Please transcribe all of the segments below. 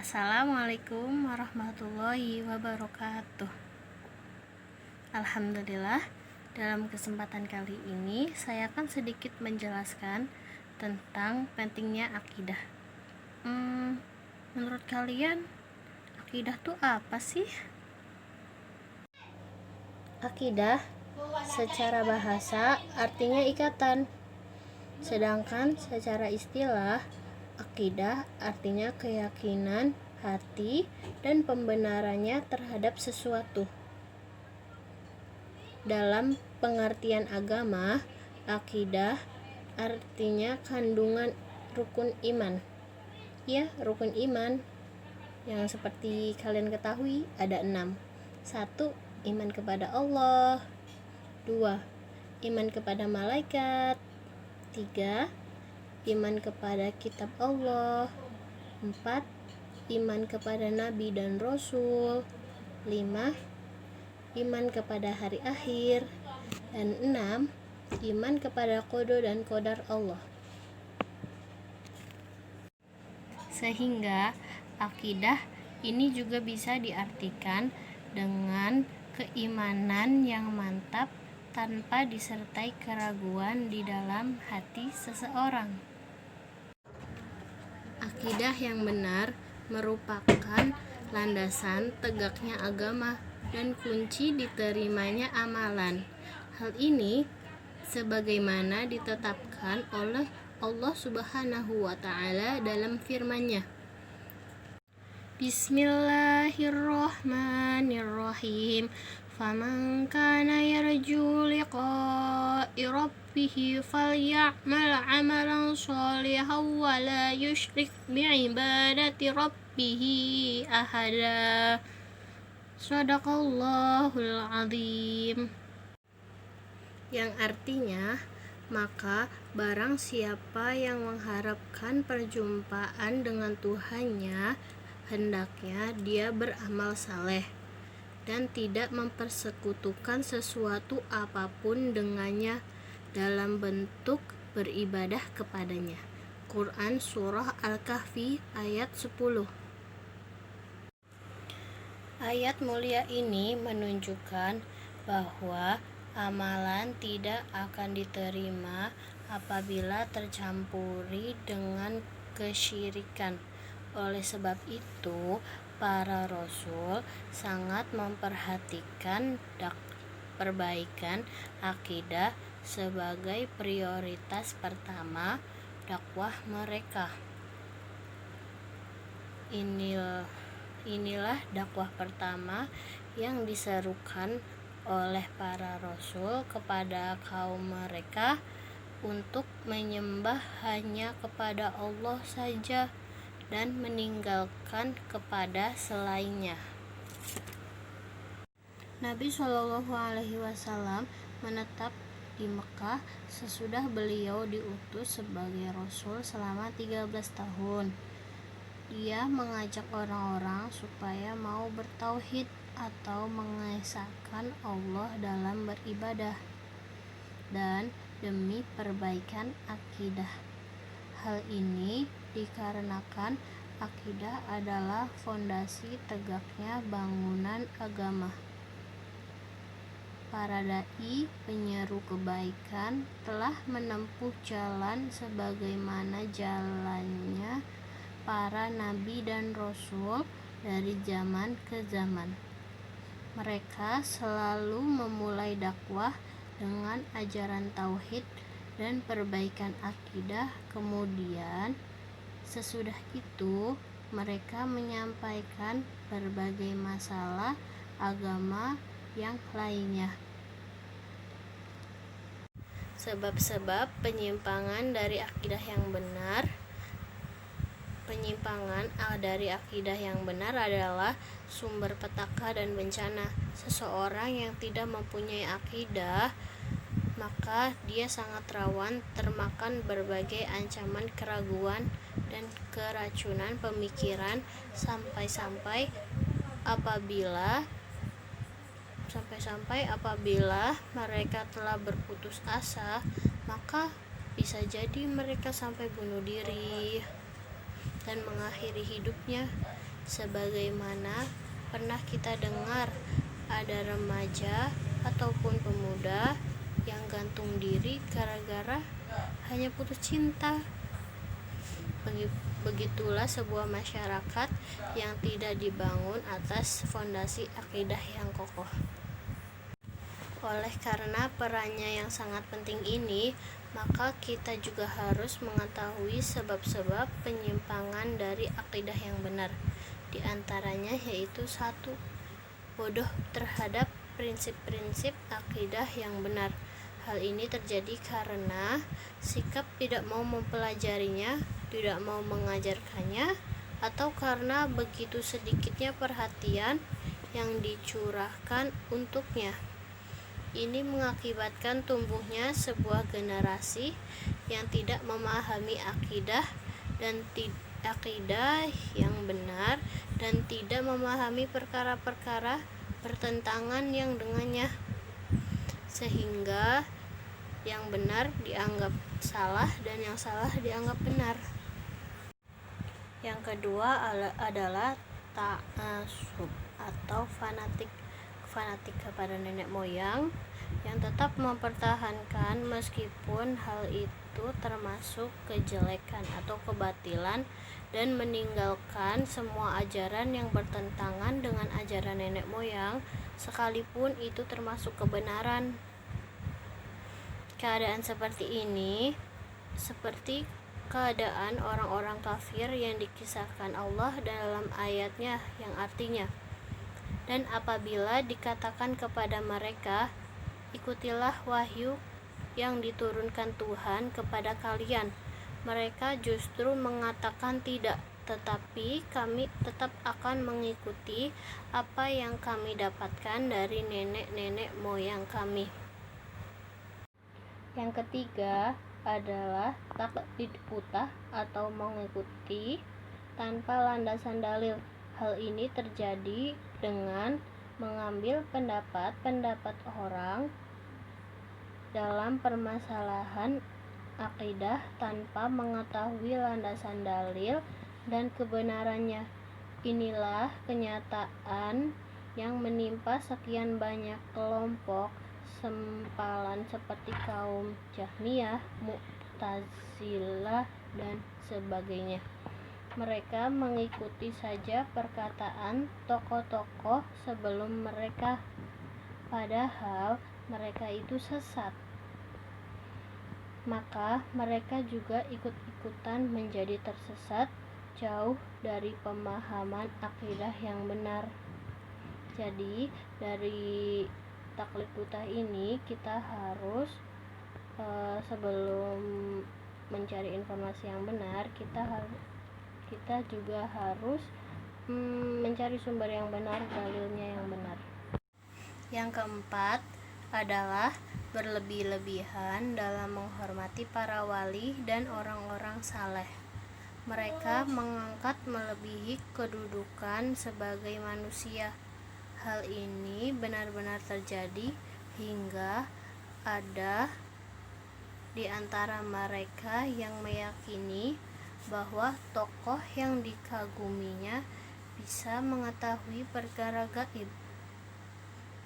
Assalamualaikum warahmatullahi wabarakatuh. Alhamdulillah, dalam kesempatan kali ini saya akan sedikit menjelaskan tentang pentingnya akidah. Menurut kalian, akidah tuh apa sih? Akidah secara bahasa artinya ikatan, sedangkan secara istilah akidah artinya keyakinan hati dan pembenarannya terhadap sesuatu. Dalam pengertian agama, akidah artinya kandungan rukun iman. Ya, rukun iman yang seperti kalian ketahui ada 6. 1. Iman kepada Allah. 2. Iman kepada malaikat. 3. Iman kepada kitab Allah. 4. Iman kepada nabi dan rasul. 5. Iman kepada hari akhir. Dan 6. Iman kepada qada dan qadar Allah. Sehingga akidah ini juga bisa diartikan dengan keimanan yang mantap tanpa disertai keraguan di dalam hati seseorang. Akidah yang benar merupakan landasan tegaknya agama dan kunci diterimanya amalan. Hal ini sebagaimana ditetapkan oleh Allah Subhanahu wa Ta'ala dalam firman-Nya. Bismillahirrahmanirrahim. Faman kana yarju liqa'i rabbih falya'mal 'amalan shalihan wa la yusyrik bi'ibadati rabbih ahada. Shadaqallahul azim. Yang artinya, maka barang siapa yang mengharapkan perjumpaan dengan Tuhannya, hendaknya dia beramal saleh dan tidak mempersekutukan sesuatu apapun dengannya dalam bentuk beribadah kepadanya. Quran Surah Al-Kahfi ayat 10. Ayat mulia ini menunjukkan bahwa amalan tidak akan diterima apabila tercampuri dengan kesyirikan. Oleh sebab itu, para rasul sangat memperhatikan perbaikan akidah sebagai prioritas pertama dakwah mereka. Inilah dakwah pertama yang diserukan oleh para rasul kepada kaum mereka untuk menyembah hanya kepada Allah saja dan meninggalkan kepada selainnya. Nabi SAW menetap di Mekah sesudah beliau diutus sebagai rasul selama 13 tahun. Dia mengajak orang-orang supaya mau bertauhid atau mengesahkan Allah dalam beribadah dan demi perbaikan akidah. Hal ini dikarenakan akidah adalah fondasi tegaknya bangunan agama. Para dai penyeru kebaikan telah menempuh jalan sebagaimana jalannya para nabi dan rasul dari zaman ke zaman. Mereka selalu memulai dakwah dengan ajaran tauhid dan perbaikan akidah. Kemudian sesudah itu mereka menyampaikan berbagai masalah agama yang lainnya. Sebab-sebab penyimpangan dari akidah yang benar adalah sumber petaka dan bencana. Seseorang yang tidak mempunyai akidah, maka dia sangat rawan termakan berbagai ancaman keraguan dan keracunan pemikiran sampai-sampai apabila mereka telah berputus asa, maka bisa jadi mereka sampai bunuh diri dan mengakhiri hidupnya. Sebagaimana pernah kita dengar ada remaja ataupun pemuda yang gantung diri gara-gara hanya putus cinta. Begitulah sebuah masyarakat yang tidak dibangun atas fondasi akidah yang kokoh. Oleh karena perannya yang sangat penting ini, maka kita juga harus mengetahui sebab-sebab penyimpangan dari akidah yang benar. Di antaranya yaitu 1. Bodoh terhadap prinsip-prinsip akidah yang benar. Hal ini terjadi karena sikap tidak mau mempelajarinya, tidak mau mengajarkannya, atau karena begitu sedikitnya perhatian yang dicurahkan untuknya. Ini mengakibatkan tumbuhnya sebuah generasi yang tidak memahami akidah yang benar dan tidak memahami perkara-perkara bertentangan yang dengannya, sehingga yang benar dianggap salah dan yang salah dianggap benar. Yang kedua adalah ta'assub atau fanatik kepada nenek moyang yang tetap mempertahankan meskipun hal itu termasuk kejelekan atau kebatilan, dan meninggalkan semua ajaran yang bertentangan dengan ajaran nenek moyang sekalipun itu termasuk kebenaran. Keadaan seperti ini seperti keadaan orang-orang kafir yang dikisahkan Allah dalam ayatnya yang artinya, dan apabila dikatakan kepada mereka, ikutilah wahyu yang diturunkan Tuhan kepada kalian, mereka justru mengatakan tidak, tetapi kami tetap akan mengikuti apa yang kami dapatkan dari nenek-nenek moyang kami. Yang ketiga adalah taqlid buta atau mengikuti tanpa landasan dalil. Hal ini terjadi dengan mengambil pendapat-pendapat orang dalam permasalahan akidah tanpa mengetahui landasan dalil dan kebenarannya. Inilah kenyataan yang menimpa sekian banyak kelompok sempalan seperti kaum Jahmiyah, Mu'tazilah, dan sebagainya. Mereka mengikuti saja perkataan tokoh-tokoh sebelum mereka, padahal mereka itu sesat. Maka mereka juga ikut-ikutan menjadi tersesat, jauh dari pemahaman akidah yang benar. Jadi dari taklid buta ini kita harus sebelum mencari informasi yang benar, kita juga harus mencari sumber yang benar, dalilnya yang benar. Yang keempat adalah berlebih-lebihan dalam menghormati para wali dan orang-orang saleh. Mereka mengangkat melebihi kedudukan sebagai manusia. Hal ini benar-benar terjadi hingga ada di antara mereka yang meyakini bahwa tokoh yang dikaguminya bisa mengetahui perkara gaib,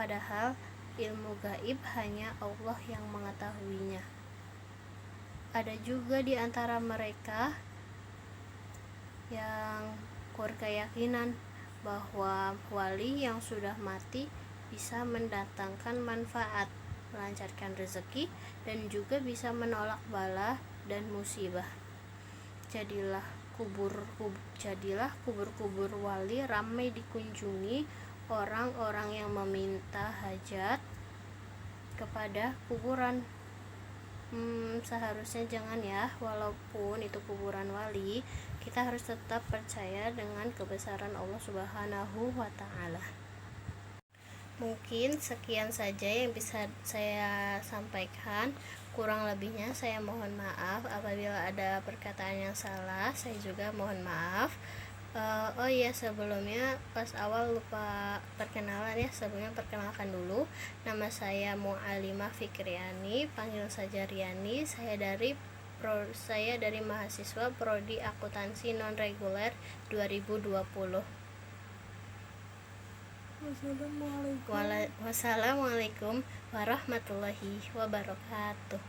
padahal ilmu gaib hanya Allah yang mengetahuinya. Ada juga di antara mereka yang berkeyakinan bahwa wali yang sudah mati bisa mendatangkan manfaat, melancarkan rezeki, dan juga bisa menolak bala dan musibah. Jadilah kubur-kubur wali ramai dikunjungi orang-orang yang meminta hajat kepada kuburan. Seharusnya jangan ya, walaupun itu kuburan wali, kita harus tetap percaya dengan kebesaran Allah Subhanahu wa Ta'ala. Mungkin sekian saja yang bisa saya sampaikan. Kurang lebihnya saya mohon maaf. Apabila ada perkataan yang salah, saya juga mohon maaf. Oh iya, sebelumnya pas awal lupa perkenalan ya. Sebelumnya perkenalkan dulu, nama saya Mu'alimah Fikriani, panggil saja Riani. Saya dari mahasiswa Prodi Akuntansi Non Reguler 2020. Wassalamualaikum Wassalamualaikum warahmatullahi wabarakatuh.